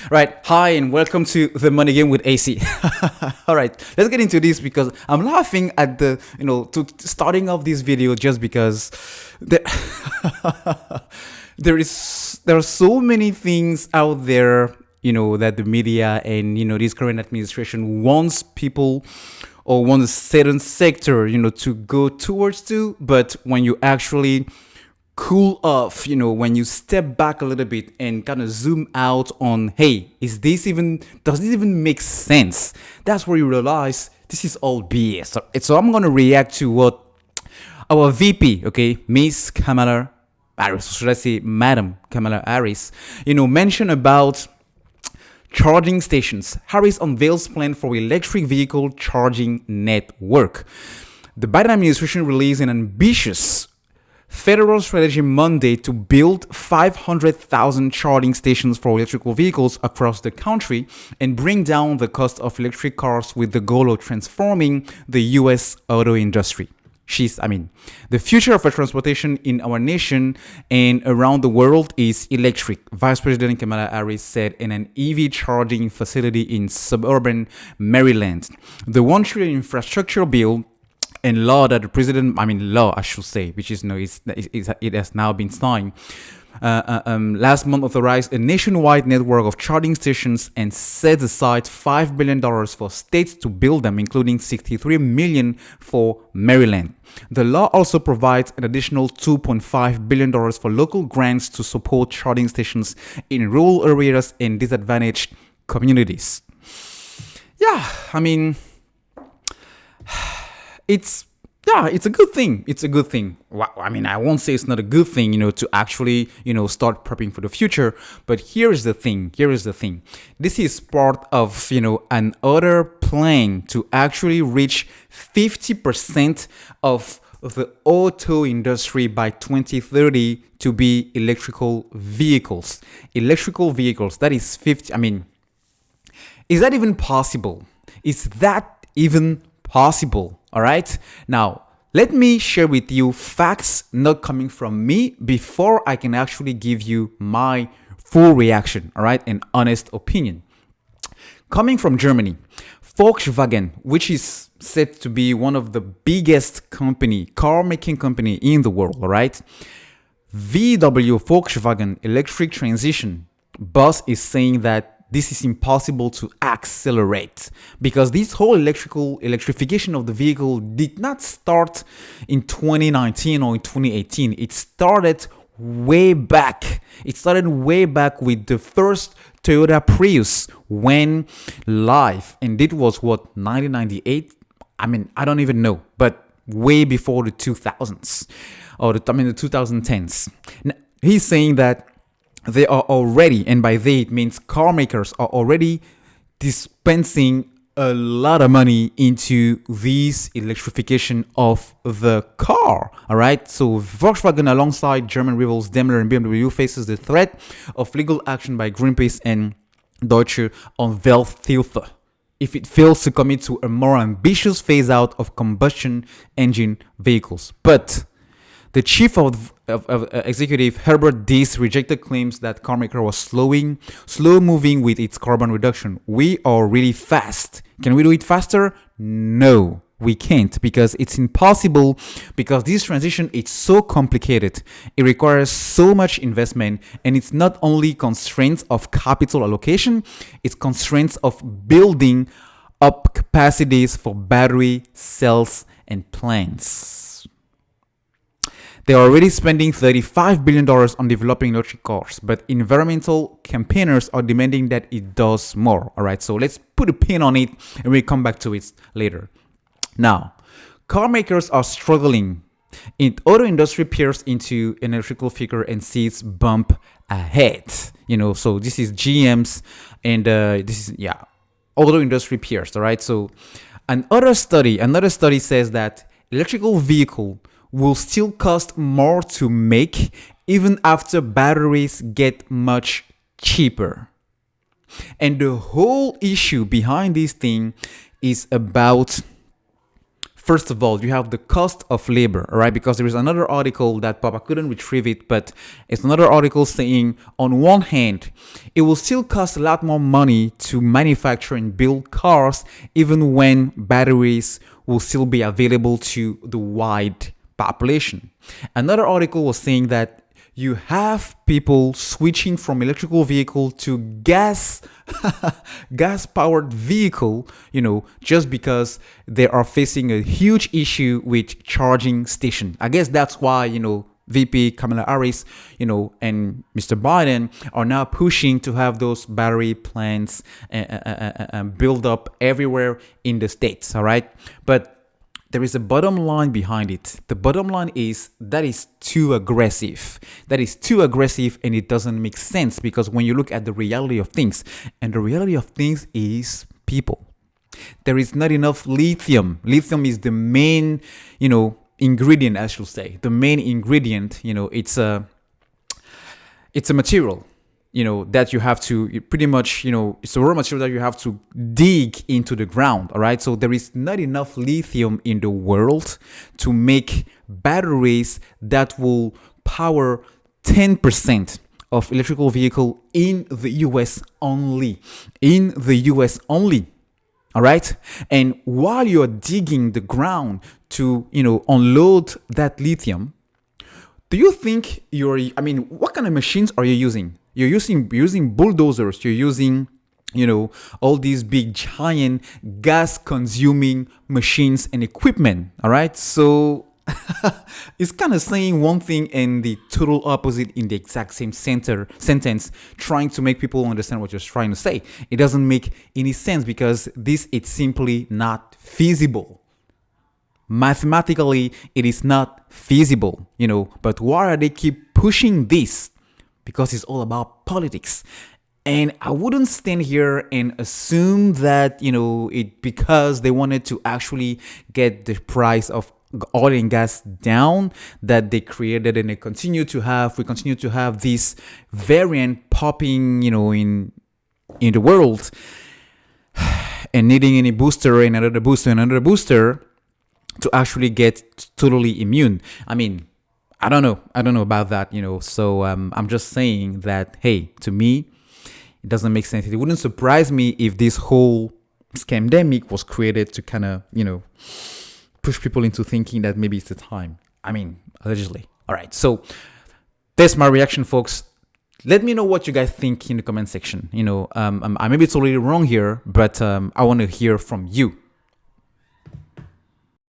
Right. Hi, and welcome to the Money Game with AC. All right, let's get into this because I'm laughing at to starting off this video just because there, there are so many things out there, that the media and, this current administration wants people or wants a certain sector, to go towards to. But when you actually cool off, when you step back a little bit and kind of zoom out on, hey, does this even make sense? That's where you realize this is all BS. So I'm going to react to what our VP, okay, Miss Kamala Harris, or should I say Madam Kamala Harris, mentioned about charging stations. Harris unveils plan for electric vehicle charging network. The Biden administration released an ambitious federal strategy Monday to build 500,000 charging stations for electrical vehicles across the country and bring down the cost of electric cars with the goal of transforming the U.S. auto industry. The future of transportation in our nation and around the world is electric, Vice President Kamala Harris said in an EV charging facility in suburban Maryland. The $1 trillion infrastructure bill and law that the president, I should say, which is, it has now been signed, last month authorized a nationwide network of charging stations and set aside $5 billion for states to build them, including $63 million for Maryland. The law also provides an additional $2.5 billion for local grants to support charging stations in rural areas and disadvantaged communities. Yeah, it's a good thing. It's a good thing. Well, I won't say it's not a good thing, to actually, start prepping for the future. But here's the thing. This is part of, an other plan to actually reach 50% of the auto industry by 2030 to be electrical vehicles. Electrical vehicles, that is 50. Is that even possible? Is that even possible? All right. Now, let me share with you facts not coming from me before I can actually give you my full reaction. All right. An honest opinion. Coming from Germany, Volkswagen, which is said to be one of the biggest car making company in the world. All right. VW Volkswagen electric transition boss is saying that this is impossible to accelerate because this whole electrification of the vehicle did not start in 2019 or in 2018. It started way back. It started way back with the first Toyota Prius when live, and it was 1998. I don't even know, but way before the 2000s or the 2010s. Now, he's saying that they are already, and by they it means car makers are already dispensing a lot of money into this electrification of the car. All right. So Volkswagen, alongside German rivals Daimler and BMW, faces the threat of legal action by Greenpeace and Deutsche Umwelthilfe if it fails to commit to a more ambitious phase out of combustion engine vehicles. But the chief of executive Herbert Diess rejected claims that carmaker was slow moving with its carbon reduction. We are really fast. Can we do it faster? No, we can't, because it's impossible, because this transition is so complicated. It requires so much investment, and it's not only constraints of capital allocation, it's constraints of building up capacities for battery cells and plants. They are already spending $35 billion on developing electric cars, but environmental campaigners are demanding that it does more. All right, so let's put a pin on it and we'll come back to it later. Now, car makers are struggling. Auto industry peers into an electrical figure and sees bump ahead. So this is GM's and this is, auto industry peers. All right, so another study says that electrical vehicle will still cost more to make even after batteries get much cheaper. And the whole issue behind this thing is about First of all, you have the cost of labor, all right? Because there is another article that Papa couldn't retrieve it, but it's another article saying, on one hand, it will still cost a lot more money to manufacture and build cars, even when batteries will still be available to the wide population. Another article was saying that you have people switching from electrical vehicle to gas powered vehicle, just because they are facing a huge issue with charging station. I guess that's why, VP Kamala Harris, and Mr. Biden are now pushing to have those battery plants build up everywhere in the States. All right. But there is a bottom line behind it. The bottom line is that is too aggressive. That is too aggressive, and it doesn't make sense, because when you look at the reality of things, and the reality of things is people. There is not enough lithium. Lithium is the main, ingredient, I should say. The main ingredient, it's a material, that you have to pretty much, it's a raw material that you have to dig into the ground. All right. So there is not enough lithium in the world to make batteries that will power 10% of electrical vehicle in the US only. In the US only. All right. And while you're digging the ground to, unload that lithium, do you think what kind of machines are you using? You're using bulldozers. You're using, all these big giant gas consuming machines and equipment. All right. So it's kind of saying one thing and the total opposite in the exact same sentence, trying to make people understand what you're trying to say. It doesn't make any sense, because it's simply not feasible. Mathematically, it is not feasible, but why are they keep pushing this? Because it's all about politics. And I wouldn't stand here and assume that, it because they wanted to actually get the price of oil and gas down, that they created, and we continue to have this variant popping, in the world, and needing any booster, another booster to actually get totally immune. I mean, I don't know about that, so I'm just saying that, hey, to me, it doesn't make sense. It wouldn't surprise me if this whole scamdemic was created to kind of, push people into thinking that maybe it's the time. I mean, allegedly. All right, so that's my reaction, folks. Let me know what you guys think in the comment section. I maybe it's already wrong here, but I want to hear from you.